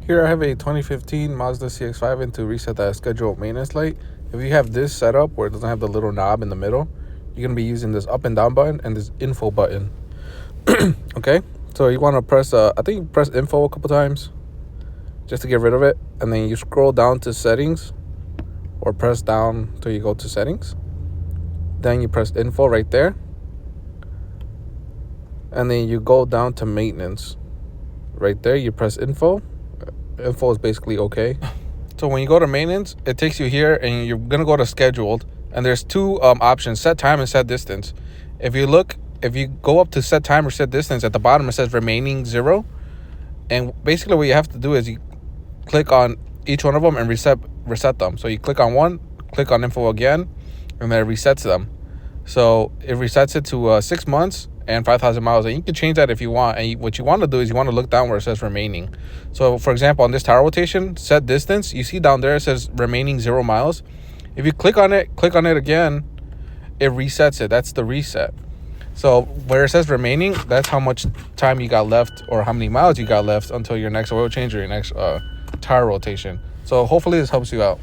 Here I have a 2015 Mazda CX-5, and to reset that scheduled maintenance light, if you have this set up where it doesn't have the little knob in the middle, you're going to be using this up and down button and this info button. Okay, so you want to press, I think you press info a couple times just to get rid of it, and then you scroll down to settings, or press down till you go to settings. Then you press info right there, and then you go down to maintenance. Right there, you press info. Info is basically okay. So when you go to maintenance, it takes you here, and you're gonna go to scheduled, and there's two options: set time and set distance. If you go up to set time or set distance, at the bottom it says remaining 0, and basically what you have to do is you click on each one of them and reset them. So you click on one, click on info again, and then it resets them. So it resets it to 6 months and 5,000 miles, and you can change that if you want. And what you want to do is you want to look down where it says remaining. So for example, on this tire rotation, set distance, you see down there it says remaining 0 miles. If you click on it again, it resets it. That's the reset. So where it says remaining, that's how much time you got left, or how many miles you got left until your next oil change or your next tire rotation. So hopefully this helps you out.